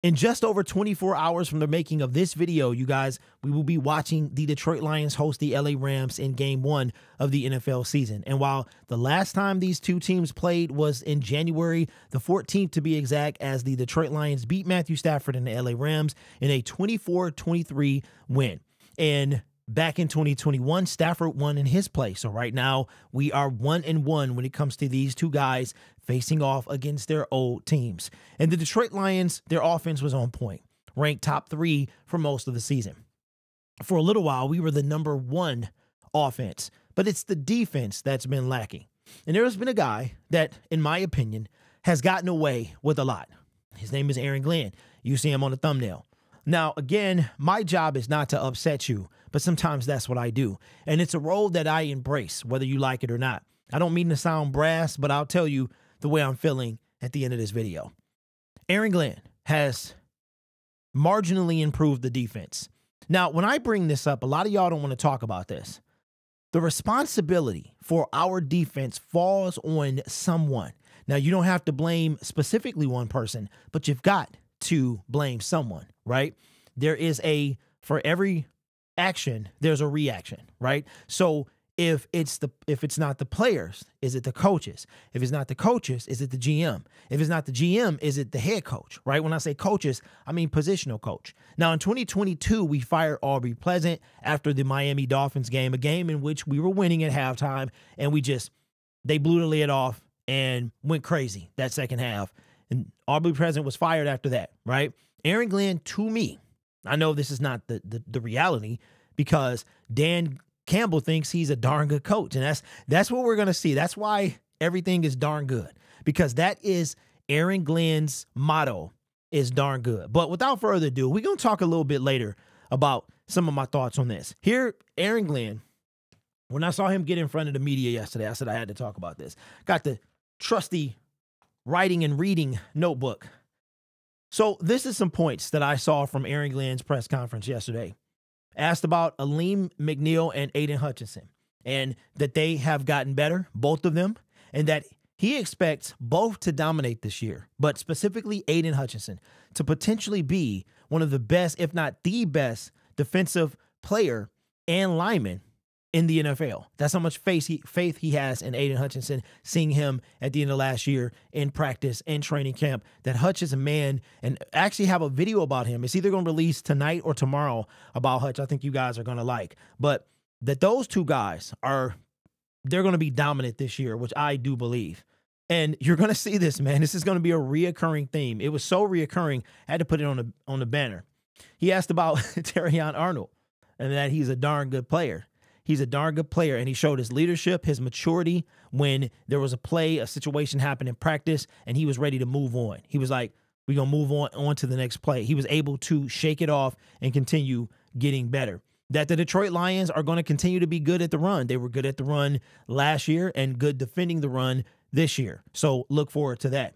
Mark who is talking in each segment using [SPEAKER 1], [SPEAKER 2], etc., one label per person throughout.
[SPEAKER 1] In just over 24 hours from the making of this video, you guys, we will be watching the Detroit Lions host the LA Rams in Game 1 of the NFL season. And while the last time these two teams played was in January the 14th to be exact, as the Detroit Lions beat Matthew Stafford and the LA Rams in a 24-23 win. And back in 2021, Stafford won in his place. So right now, we are 1-1 when it comes to these two guys facing off against their old teams. And the Detroit Lions, their offense was on point, ranked top 3 for most of the season. For a little while, we were the number 1 offense, but it's the defense that's been lacking. And there has been a guy that, in my opinion, has gotten away with a lot. His name is Aaron Glenn. You see him on the thumbnail. Now, again, my job is not to upset you, but sometimes that's what I do. And it's a role that I embrace, whether you like it or not. I don't mean to sound brass, but I'll tell you the way I'm feeling at the end of this video. Aaron Glenn has marginally improved the defense. Now, when I bring this up, a lot of y'all don't want to talk about this. The responsibility for our defense falls on someone. Now, you don't have to blame specifically one person, but you've got to blame someone, right? There is for every action, there's a reaction, right? So if it's not the players, is it the coaches? If it's not the coaches, is it the GM? If it's not the GM, is it the head coach, right? When I say coaches, I mean positional coach. Now in 2022, we fired Aubrey Pleasant after the Miami Dolphins game, a game in which we were winning at halftime, and they blew the lid off and went crazy that second half. And Aubrey Pleasant was fired after that, right? Aaron Glenn, to me, I know this is not the reality, because Dan Campbell thinks he's a darn good coach. And that's what we're going to see. That's why everything is darn good, because that is Aaron Glenn's motto, is darn good. But without further ado, we're going to talk a little bit later about some of my thoughts on this. Here, Aaron Glenn, when I saw him get in front of the media yesterday, I said I had to talk about this. Got the trusty writing and reading notebook. So this is some points that I saw from Aaron Glenn's press conference yesterday. Asked about Aleem McNeil and Aiden Hutchinson, and that they have gotten better, both of them, and that he expects both to dominate this year, but specifically Aiden Hutchinson to potentially be one of the best, if not the best, defensive player and lineman in the NFL. That's how much faith he has in Aiden Hutchinson, seeing him at the end of last year in practice and training camp. That Hutch is a man, and actually have a video about him. It's either going to release tonight or tomorrow about Hutch. I think you guys are going to like. But that those two guys they're going to be dominant this year, which I do believe. And you're going to see this, man. This is going to be a reoccurring theme. It was so reoccurring, I had to put it on the banner. He asked about Terrion Arnold and that he's a darn good player. He's a darn good player, and he showed his leadership, his maturity when there was a situation happened in practice, and he was ready to move on. He was like, we're going to move on to the next play. He was able to shake it off and continue getting better. That the Detroit Lions are going to continue to be good at the run. They were good at the run last year and good defending the run this year. So look forward to that.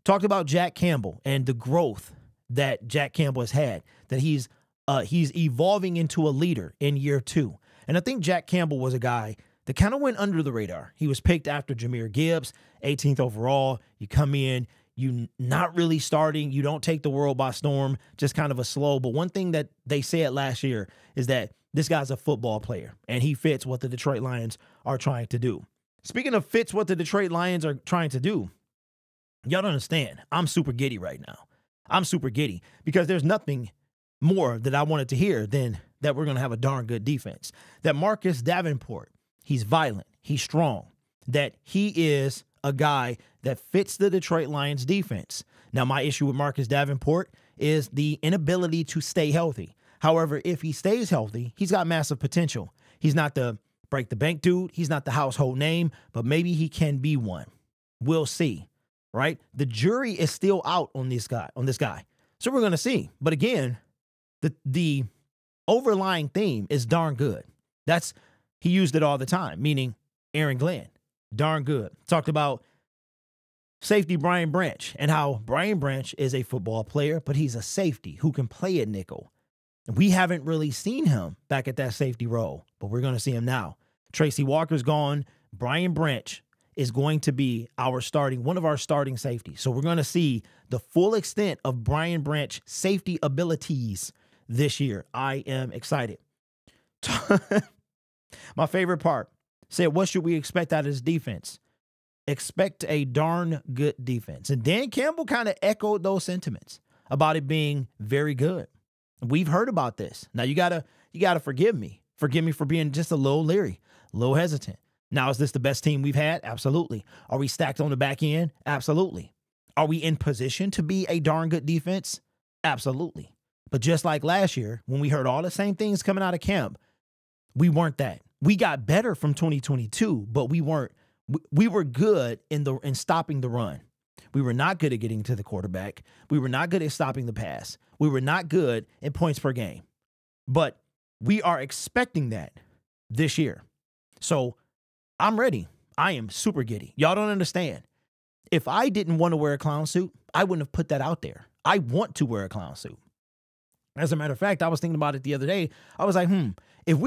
[SPEAKER 1] Talked about Jack Campbell and the growth that Jack Campbell has had, that he's evolving into a leader in year 2. And I think Jack Campbell was a guy that kind of went under the radar. He was picked after Jahmyr Gibbs, 18th overall. You come in, you not really starting. You don't take the world by storm, just kind of a slow. But one thing that they said last year is that this guy's a football player, and he fits what the Detroit Lions are trying to do. Speaking of fits what the Detroit Lions are trying to do, y'all don't understand. I'm super giddy right now. I'm super giddy because there's nothing more that I wanted to hear than that we're going to have a darn good defense. That Marcus Davenport, he's violent, he's strong, that he is a guy that fits the Detroit Lions defense. Now, my issue with Marcus Davenport is the inability to stay healthy. However, if he stays healthy, he's got massive potential. He's not the break the bank dude. He's not the household name, but maybe he can be one. We'll see, right? The jury is still out on this guy. So we're going to see. But again, the overlying theme is darn good. He used it all the time, meaning Aaron Glenn, darn good. Talked about safety Brian Branch and how Brian Branch is a football player, but he's a safety who can play at nickel. We haven't really seen him back at that safety role, but we're going to see him now. Tracy Walker's gone. Brian Branch is going to be one of our starting safeties. So we're going to see the full extent of Brian Branch safety abilities this year. I am excited. My favorite part said, what should we expect out of this defense? Expect a darn good defense. And Dan Campbell kind of echoed those sentiments about it being very good. We've heard about this. Now you gotta forgive me. Forgive me for being just a little leery, a little hesitant. Now, is this the best team we've had? Absolutely. Are we stacked on the back end? Absolutely. Are we in position to be a darn good defense? Absolutely. But just like last year, when we heard all the same things coming out of camp, we weren't that. We got better from 2022, but we weren't. We were good in stopping the run. We were not good at getting to the quarterback. We were not good at stopping the pass. We were not good in points per game. But we are expecting that this year. So I'm ready. I am super giddy. Y'all don't understand. If I didn't want to wear a clown suit, I wouldn't have put that out there. I want to wear a clown suit. As a matter of fact, I was thinking about it the other day. I was like, if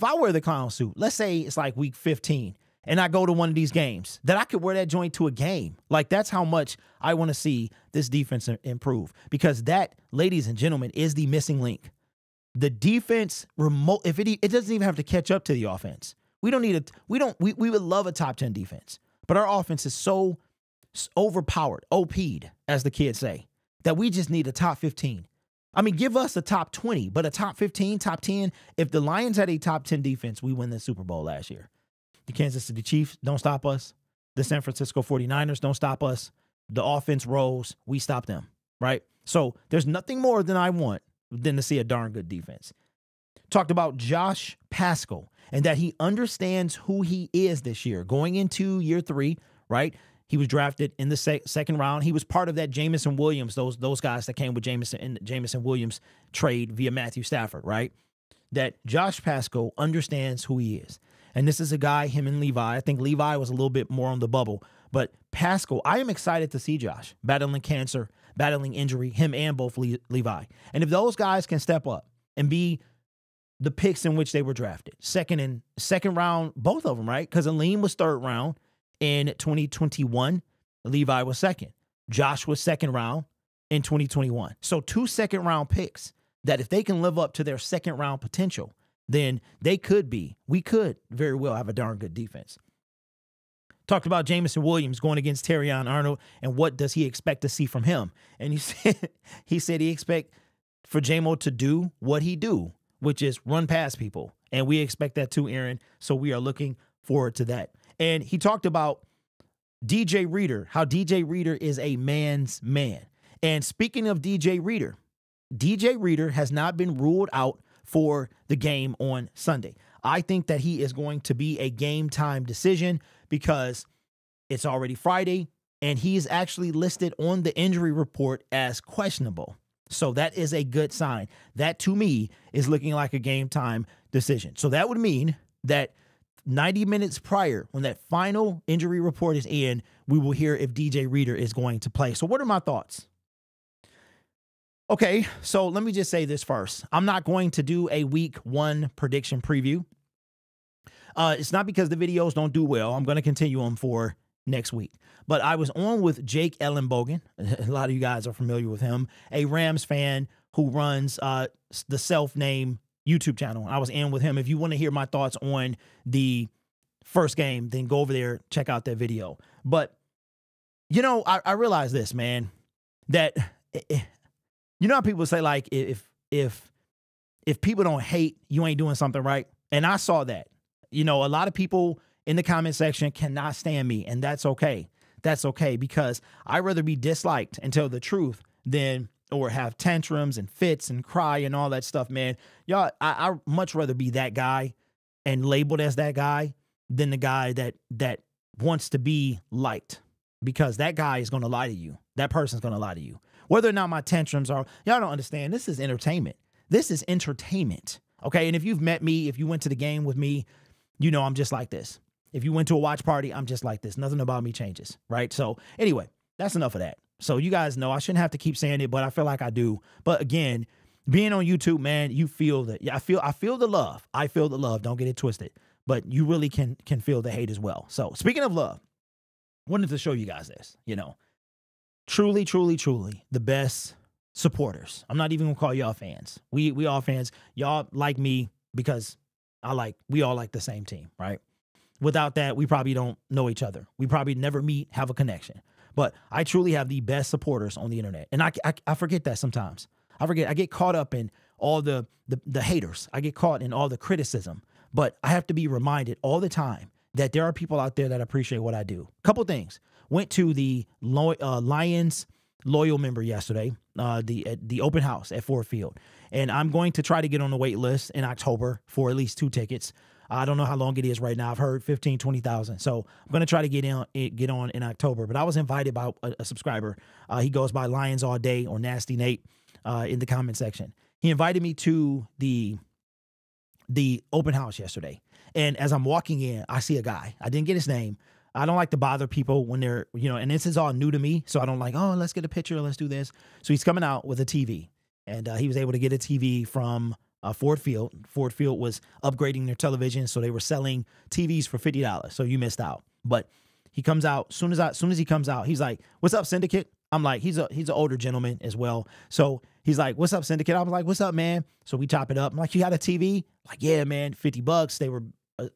[SPEAKER 1] I wear the clown suit, let's say it's like week 15, and I go to one of these games, that I could wear that joint to a game. Like, that's how much I want to see this defense improve. Because that, ladies and gentlemen, is the missing link. The defense it doesn't even have to catch up to the offense. We would love a top 10 defense. But our offense is so overpowered, OP'd, as the kids say, that we just need a top 15. I mean, give us a top 20, but a top 15, top 10. If the Lions had a top 10 defense, we win the Super Bowl last year. The Kansas City Chiefs don't stop us. The San Francisco 49ers don't stop us. The offense rolls. We stop them, right? So there's nothing more than I want than to see a darn good defense. Talked about Josh Paschal and that he understands who he is this year. Going into year 3, right? He was drafted in the second round. He was part of that Jameson Williams, those guys that came with Jameson Williams trade via Matthew Stafford, right? That Josh Paschal understands who he is. And this is a guy, him and Levi. I think Levi was a little bit more on the bubble. But Paschal, I am excited to see Josh battling cancer, battling injury, him and both Levi. And if those guys can step up and be the picks in which they were drafted, second round, both of them, right? Because Aleem was third round in 2021. Levi was second. Josh was second round in 2021. So 2 second-round picks that if they can live up to their second-round potential, then we could very well have a darn good defense. Talked about Jameson Williams going against Terrion Arnold and what does he expect to see from him. And he said he expect for Jamo to do what he do, which is run past people. And we expect that too, Aaron. So we are looking forward to that. And he talked about DJ Reader, how DJ Reader is a man's man. And speaking of DJ Reader has not been ruled out for the game on Sunday. I think that he is going to be a game time decision because it's already Friday and he's actually listed on the injury report as questionable. So that is a good sign. That to me is looking like a game time decision. So that would mean that 90 minutes prior, when that final injury report is in, we will hear if DJ Reader is going to play. So what are my thoughts? Okay, so let me just say this first. I'm not going to do a week 1 prediction preview. It's not because the videos don't do well. I'm going to continue them for next week. But I was on with Jake Ellenbogen. A lot of you guys are familiar with him. A Rams fan who runs the self-named YouTube channel. I was in with him. If you want to hear my thoughts on the first game, then go over there, check out that video. But, you know, I realize this, man, that... You know how people say, like, if people don't hate, you ain't doing something right? And I saw that. You know, a lot of people in the comment section cannot stand me, and that's okay. That's okay, because I'd rather be disliked and tell the truth than or have tantrums and fits and cry and all that stuff, man. Y'all, I much rather be that guy and labeled as that guy than the guy that wants to be liked, because that guy is going to lie to you. That person's going to lie to you. Whether or not my tantrums are, y'all don't understand. This is entertainment. This is entertainment. Okay. And if you've met me, if you went to the game with me, you know I'm just like this. If you went to a watch party, I'm just like this. Nothing about me changes. Right. So anyway, that's enough of that. So you guys know I shouldn't have to keep saying it, but I feel like I do. But again, being on YouTube, man, you feel that. Yeah, I feel the love. I feel the love. Don't get it twisted. but you really can feel the hate as well. So speaking of love, wanted to show you guys this, truly, truly, truly the best supporters. I'm not even gonna call y'all fans. We all fans. Y'all like me because we all like the same team, right? Without that, we probably don't know each other. We probably never meet, have a connection. But I truly have the best supporters on the internet. And I forget that sometimes. I get caught up in all the haters. I get caught in all the criticism. But I have to be reminded all the time that there are people out there that appreciate what I do. Couple things. Went to the Lions loyal member yesterday, the open house at Ford Field. And I'm going to try to get on the wait list in October for at least 2 tickets. I don't know how long it is right now. I've heard 15, 20,000. So I'm going to try to get on in October. But I was invited by a subscriber. He goes by Lions All Day or Nasty Nate in the comment section. He invited me to the open house yesterday. And as I'm walking in, I see a guy. I didn't get his name. I don't like to bother people when they're, and this is all new to me. So I don't like, let's get a picture. Let's do this. So he's coming out with a TV. And he was able to get a TV from Ford Field. Ford Field was upgrading their television, so they were selling TVs for $50. So you missed out. But he comes out. Soon as he comes out, he's like, "What's up, Syndicate?" I'm like, he's an older gentleman as well. So he's like, "What's up, Syndicate?" I was like, "What's up, man?" So we chop it up. I'm like, "You got a TV?" Like, "Yeah, man, $50." They were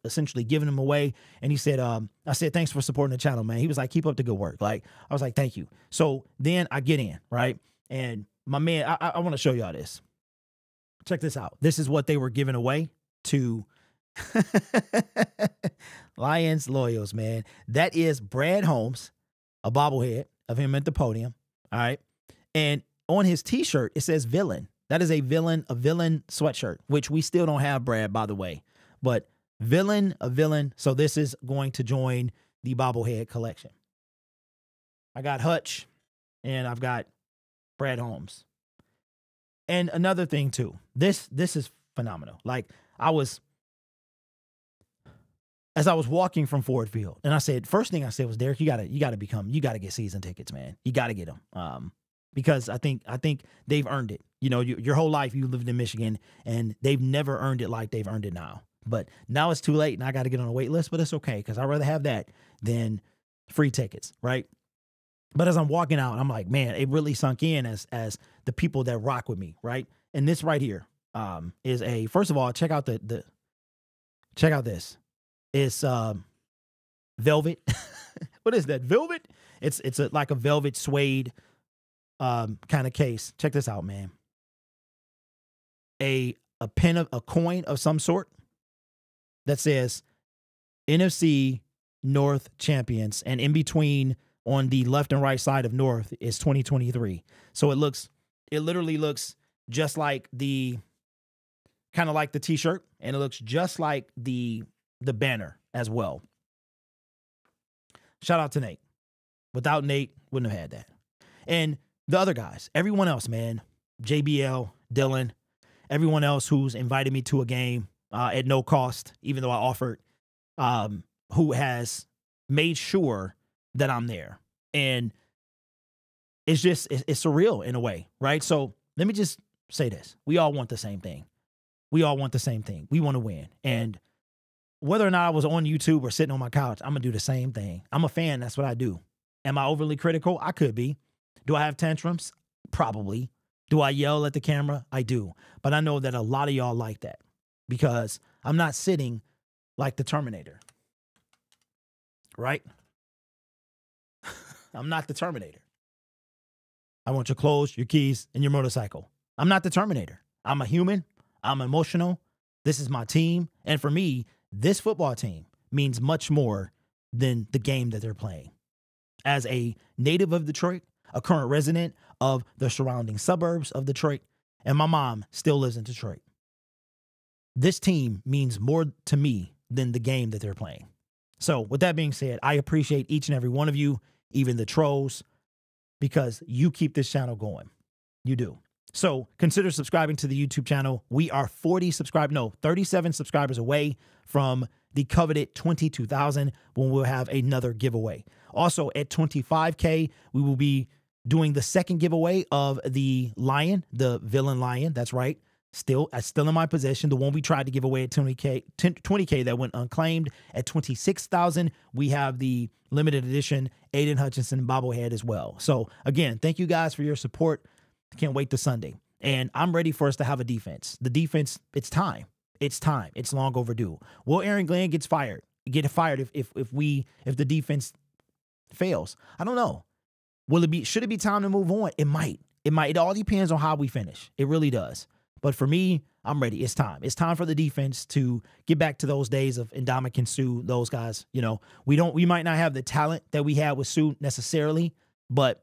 [SPEAKER 1] essentially giving them away. And he said, I said, "Thanks for supporting the channel, man." He was like, "Keep up the good work." Like, I was like, "Thank you." So then I get in, right? And my man, I want to show y'all this. Check this out. This is what they were giving away to Lions loyals, man. That is Brad Holmes, a bobblehead of him at the podium. All right. And on his t-shirt, it says villain. That is a villain sweatshirt, which we still don't have, Brad, by the way. But a villain. So this is going to join the bobblehead collection. I got Hutch and I've got Brad Holmes. And another thing too, this is phenomenal. Like as I was walking from Ford Field, and I said, first thing I said was, "Derek, you gotta get season tickets, man. You gotta get them." Because I think they've earned it. Your whole life you lived in Michigan, and they've never earned it like they've earned it now. But now it's too late, and I got to get on a wait list. But it's okay, because I'd rather have that than free tickets, right? But as I'm walking out, I'm like, man, it really sunk in as the people that rock with me, right? And this right here is first of all, check out check out this. It's velvet. What is that? Velvet? It's like a velvet suede kind of case. Check this out, man. A coin of some sort that says NFC North champions, and in between on the left and right side of North is 2023. So it literally looks just like kind of like the t-shirt, and it looks just like the banner as well. Shout out to Nate. Without Nate, wouldn't have had that. And the other guys, everyone else, man, JBL, Dylan, everyone else who's invited me to a game at no cost, even though I offered, who has made sure that I'm there. And it's surreal in a way, right? So let me just say this. We all want the same thing. We want to win. And whether or not I was on YouTube or sitting on my couch, I'm going to do the same thing. I'm a fan. That's what I do. Am I overly critical? I could be. Do I have tantrums? Probably. Do I yell at the camera? I do. But I know that a lot of y'all like that, because I'm not sitting like the Terminator, right? I'm not the Terminator. I want your clothes, your keys, and your motorcycle. I'm not the Terminator. I'm a human. I'm emotional. This is my team. And for me, this football team means much more than the game that they're playing. As a native of Detroit, a current resident of the surrounding suburbs of Detroit, and my mom still lives in Detroit, this team means more to me than the game that they're playing. So with that being said, I appreciate each and every one of you, even the trolls, because you keep this channel going. You do. So consider subscribing to the YouTube channel. We are 37 subscribers away from the coveted 22,000 when we'll have another giveaway. Also at 25K, we will be doing the second giveaway of the lion, the villain lion. That's right. still in my possession. The one we tried to give away at 20K that went unclaimed at 26,000. We have the limited edition Aiden Hutchinson bobblehead as well. So again, thank you guys for your support. I can't wait to Sunday. And I'm ready for us to have a defense. The defense, it's time. It's time. It's long overdue. Will Aaron Glenn get fired if the defense fails? I don't know. Should it be time to move on? It might. It all depends on how we finish. It really does. But for me, I'm ready. It's time. It's time for the defense to get back to those days of Ndamukong Suh, those guys. You know, we might not have the talent that we had with Suh necessarily, but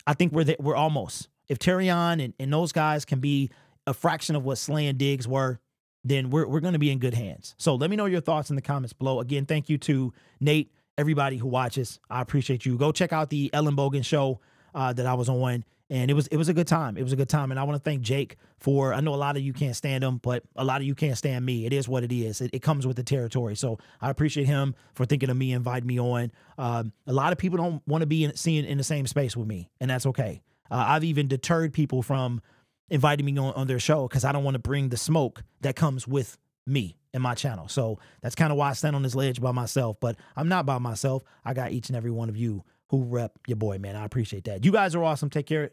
[SPEAKER 1] I think we're almost. If Terrion and those guys can be a fraction of what Slay and Diggs were, then we're going to be in good hands. So let me know your thoughts in the comments below. Again, thank you to Nate, everybody who watches. I appreciate you. Go check out the Ellen Bogan show that I was on. And it was a good time. It was a good time. And I want to thank Jake for, I know a lot of you can't stand him, but a lot of you can't stand me. It is what it is. It comes with the territory. So I appreciate him for thinking of me, inviting me on. A lot of people don't want to be seen in the same space with me, and that's okay. I've even deterred people from inviting me on their show because I don't want to bring the smoke that comes with me and my channel. So that's kind of why I stand on this ledge by myself. But I'm not by myself. I got each and every one of you who rep your boy, man. I appreciate that. You guys are awesome. Take care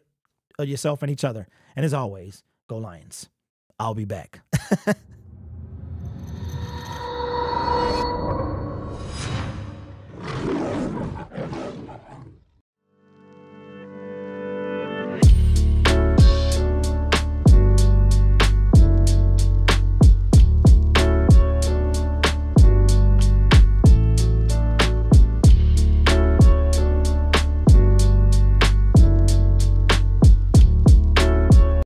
[SPEAKER 1] of yourself and each other. And as always, go Lions. I'll be back.